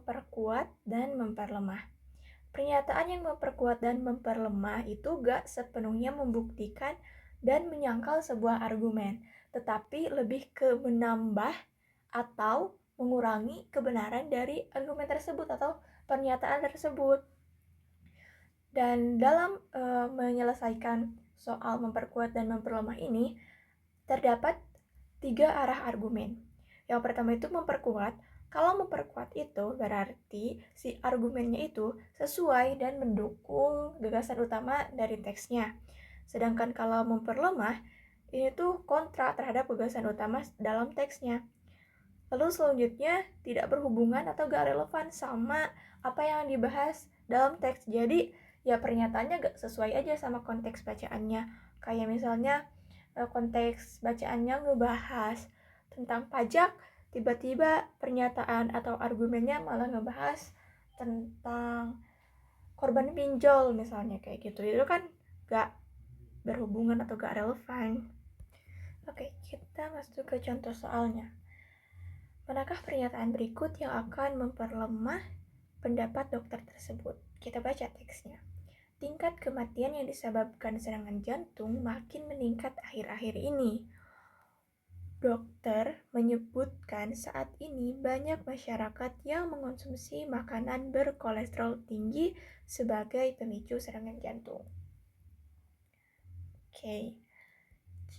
memperkuat dan memperlemah. Pernyataan yang memperkuat dan memperlemah itu gak sepenuhnya membuktikan dan menyangkal sebuah argumen, tetapi lebih ke menambah atau mengurangi kebenaran dari argumen tersebut atau pernyataan tersebut. Dan dalam menyelesaikan soal memperkuat dan memperlemah ini, terdapat 3 arah argumen. Yang pertama itu memperkuat. Kalau memperkuat itu berarti si argumennya itu sesuai dan mendukung gagasan utama dari teksnya. Sedangkan kalau memperlemah, ini tuh kontra terhadap gagasan utama dalam teksnya. Lalu selanjutnya tidak berhubungan atau gak relevan sama apa yang dibahas dalam teks. Jadi ya pernyataannya gak sesuai aja sama konteks bacaannya. Kayak misalnya konteks bacaannya ngebahas tentang pajak, tiba-tiba pernyataan atau argumennya malah ngebahas tentang korban pinjol misalnya kayak gitu. Itu kan gak berhubungan atau gak relevan. Oke, kita masuk ke contoh soalnya. Manakah pernyataan berikut yang akan memperlemah pendapat dokter tersebut? Kita baca teksnya. Tingkat kematian yang disebabkan serangan jantung makin meningkat akhir-akhir ini. Dokter menyebutkan saat ini banyak masyarakat yang mengonsumsi makanan berkolesterol tinggi sebagai pemicu serangan jantung. Oke.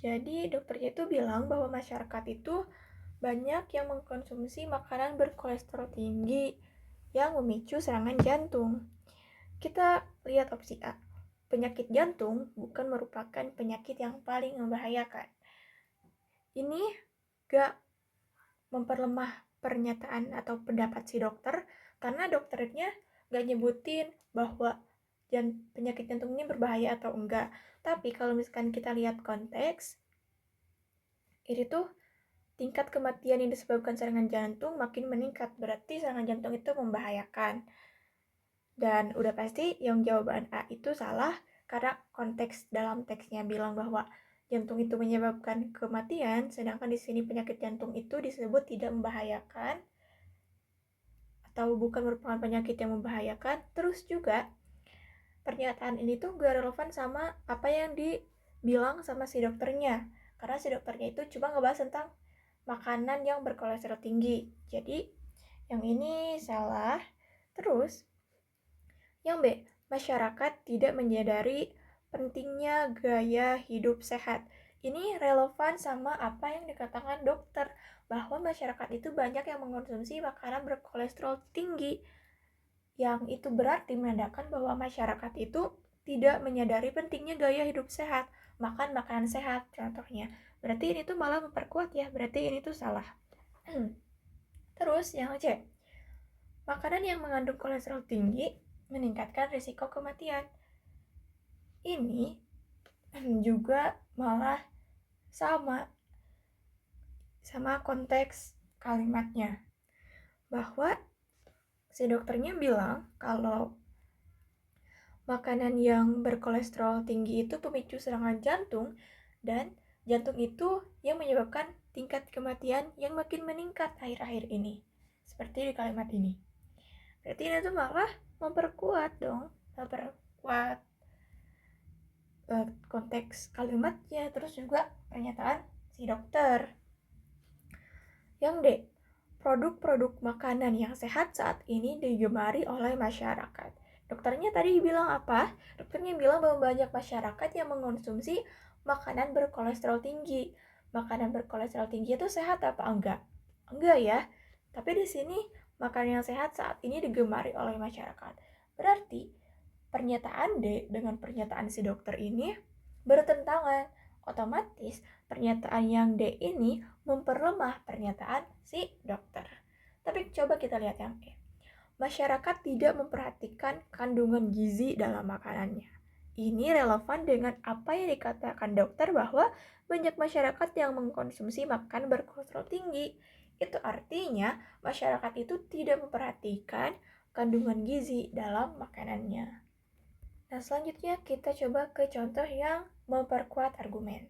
Jadi dokternya itu bilang bahwa masyarakat itu banyak yang mengkonsumsi makanan berkolesterol tinggi yang memicu serangan jantung. Kita lihat opsi A. Penyakit jantung bukan merupakan penyakit yang paling membahayakan. Ini gak memperlemah pernyataan atau pendapat si dokter karena dokternya gak nyebutin bahwa penyakit jantung ini berbahaya atau enggak. Tapi kalau misalkan kita lihat konteks, ini tuh tingkat kematian yang disebabkan serangan jantung makin meningkat. Berarti serangan jantung itu membahayakan. Dan udah pasti yang jawaban A itu salah karena konteks dalam teksnya bilang bahwa jantung itu menyebabkan kematian, sedangkan di sini penyakit jantung itu disebut tidak membahayakan atau bukan merupakan penyakit yang membahayakan. Terus juga pernyataan ini tuh gak relevan sama apa yang dibilang sama si dokternya. Karena si dokternya itu cuma ngebahas tentang makanan yang berkolesterol tinggi. Jadi yang ini salah. Terus yang B, masyarakat tidak menyadari pentingnya gaya hidup sehat. Ini relevan sama apa yang dikatakan dokter, bahwa masyarakat itu banyak yang mengonsumsi makanan berkolesterol tinggi. Yang itu berarti menandakan bahwa masyarakat itu tidak menyadari pentingnya gaya hidup sehat. Makan makanan sehat contohnya. Berarti ini tuh malah memperkuat ya, berarti ini tuh salah. Terus yang C, makanan yang mengandung kolesterol tinggi meningkatkan risiko kematian. Ini juga malah sama konteks kalimatnya. Bahwa si dokternya bilang kalau makanan yang berkolesterol tinggi itu pemicu serangan jantung dan jantung itu yang menyebabkan tingkat kematian yang makin meningkat akhir-akhir ini. Seperti di kalimat ini. Berarti ini tuh malah memperkuat dong, memperkuat konteks kalimatnya, terus juga pernyataan si dokter. Yang D, produk-produk makanan yang sehat saat ini digemari oleh masyarakat. Dokternya tadi bilang apa? Dokternya bilang bahwa banyak masyarakat yang mengonsumsi makanan berkolesterol tinggi. Makanan berkolesterol tinggi itu sehat apa enggak? Enggak ya. Tapi di sini makanan yang sehat saat ini digemari oleh masyarakat. Berarti pernyataan D dengan pernyataan si dokter ini bertentangan. Otomatis pernyataan yang D ini memperlemah pernyataan si dokter. Tapi coba kita lihat yang E. Masyarakat tidak memperhatikan kandungan gizi dalam makanannya. Ini relevan dengan apa yang dikatakan dokter bahwa banyak masyarakat yang mengkonsumsi makan berkolesterol tinggi. Itu artinya masyarakat itu tidak memperhatikan kandungan gizi dalam makanannya. Nah, selanjutnya kita coba ke contoh yang memperkuat argumen.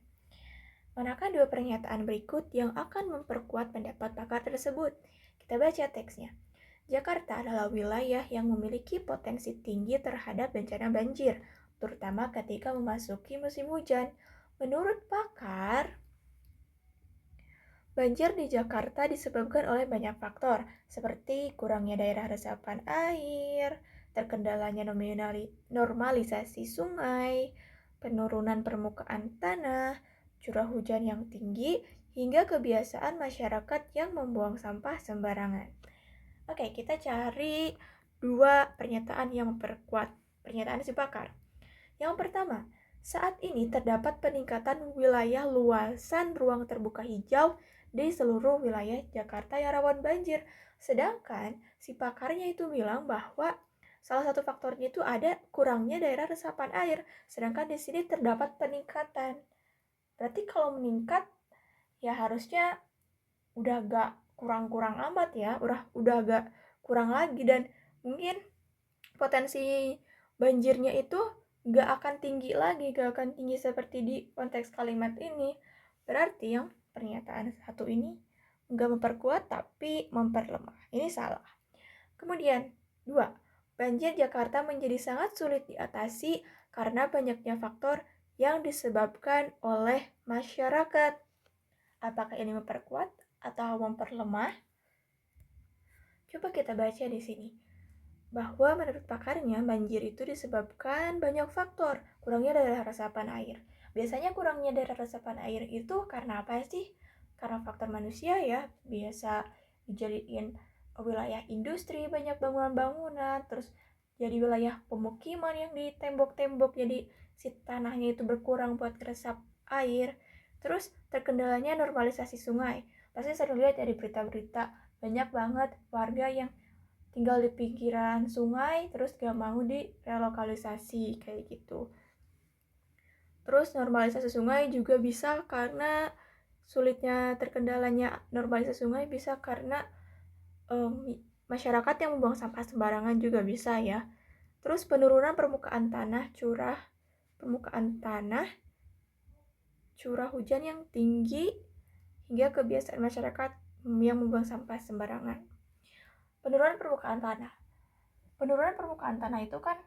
Manakah dua pernyataan berikut yang akan memperkuat pendapat pakar tersebut? Kita baca teksnya. Jakarta adalah wilayah yang memiliki potensi tinggi terhadap bencana banjir, terutama ketika memasuki musim hujan. Menurut pakar, banjir di Jakarta disebabkan oleh banyak faktor, seperti kurangnya daerah resapan air, terkendalanya normalisasi sungai, penurunan permukaan tanah, curah hujan yang tinggi, hingga kebiasaan masyarakat yang membuang sampah sembarangan. Oke, kita cari dua pernyataan yang memperkuat pernyataan si pakar. Yang pertama, saat ini terdapat peningkatan wilayah luasan ruang terbuka hijau di seluruh wilayah Jakarta yang rawan banjir. Sedangkan si pakarnya itu bilang bahwa salah satu faktornya itu ada kurangnya daerah resapan air. Sedangkan di sini terdapat peningkatan. Berarti kalau meningkat ya harusnya udah gak kurang-kurang amat ya, udah gak kurang lagi, dan mungkin potensi banjirnya itu gak akan tinggi lagi, gak akan tinggi seperti di konteks kalimat ini. Berarti yang pernyataan satu ini gak memperkuat tapi memperlemah. Ini salah. Kemudian, 2. Banjir Jakarta menjadi sangat sulit diatasi karena banyaknya faktor yang disebabkan oleh masyarakat. Apakah ini memperkuat atau memperlemah? Coba kita baca di sini. Bahwa menurut pakarnya, banjir itu disebabkan banyak faktor, kurangnya daerah resapan air. Biasanya kurangnya daerah resapan air itu karena apa sih? Karena faktor manusia ya, biasa dijadiin wilayah industri, banyak bangunan-bangunan, terus jadi wilayah pemukiman yang di tembok-tembok, jadi si tanahnya itu berkurang buat resap air. Terus terkendalanya normalisasi sungai. Pasti sering lihat ya di berita-berita, banyak banget warga yang tinggal di pinggiran sungai terus gak mau direlokalisasi kayak gitu. Terus normalisasi sungai juga bisa karena sulitnya terkendalanya normalisasi sungai bisa karena masyarakat yang membuang sampah sembarangan juga bisa ya. Terus penurunan permukaan tanah, curah hujan yang tinggi, hingga kebiasaan masyarakat yang membuang sampah sembarangan. Penurunan permukaan tanah itu kan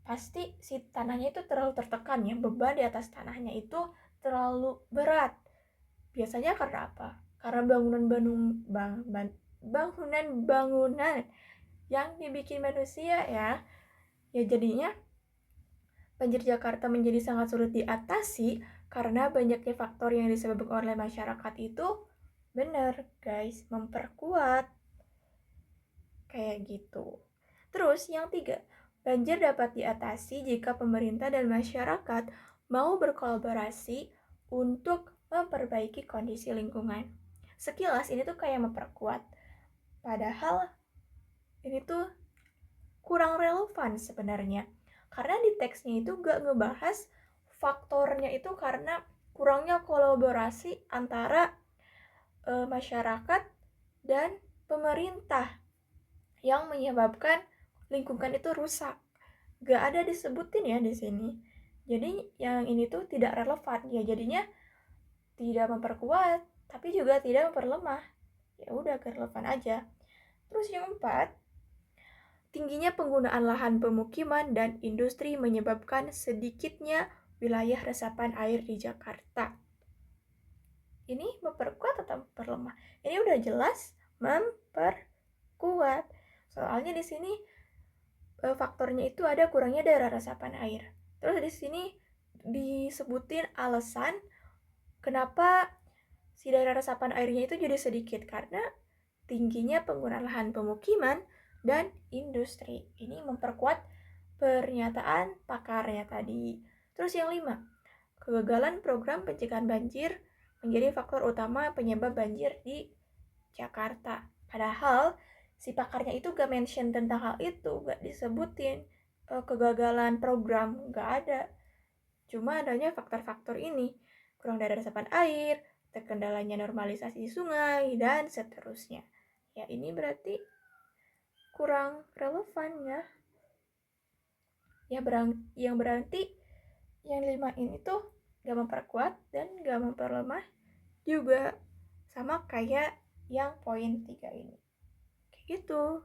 pasti si tanahnya itu terlalu tertekan ya, beban di atas tanahnya itu terlalu berat. Biasanya karena apa? Karena bangunan yang dibikin manusia ya. Ya jadinya banjir Jakarta menjadi sangat sulit diatasi karena banyaknya faktor yang disebabkan oleh masyarakat itu. Benar guys, memperkuat kayak gitu. Terus yang 3, banjir dapat diatasi jika pemerintah dan masyarakat mau berkolaborasi untuk memperbaiki kondisi lingkungan. Sekilas ini tuh kayak memperkuat, padahal ini tuh kurang relevan sebenarnya. Karena di teksnya itu gak ngebahas faktornya itu karena kurangnya kolaborasi antara masyarakat dan pemerintah yang menyebabkan lingkungan itu rusak. Gak ada disebutin ya di sini. Jadi yang ini tuh tidak relevan ya, jadinya tidak memperkuat tapi juga tidak memperlemah. Ya udah gak relevan aja. Terus yang 4, tingginya penggunaan lahan pemukiman dan industri menyebabkan sedikitnya wilayah resapan air di Jakarta. Ini memperkuat atau memperlemah? Ini udah jelas memperkuat. Soalnya di sini faktornya itu ada kurangnya daerah resapan air. Terus di sini disebutin alasan kenapa si daerah resapan airnya itu jadi sedikit, karena tingginya penggunaan lahan pemukiman dan industri. Ini memperkuat pernyataan pakarnya tadi. Terus yang 5, kegagalan program pencegahan banjir menjadi faktor utama penyebab banjir di Jakarta. Padahal si pakarnya itu gak mention tentang hal itu, gak disebutin kegagalan program, gak ada. Cuma adanya faktor-faktor ini, kurang daerah resapan air, terkendalanya normalisasi sungai, dan seterusnya. Ya ini berarti kurang relevan ya. Yang berarti yang 5 ini tuh gak memperkuat dan gak memperlemah juga, sama kayak yang poin 3 ini. Gitu.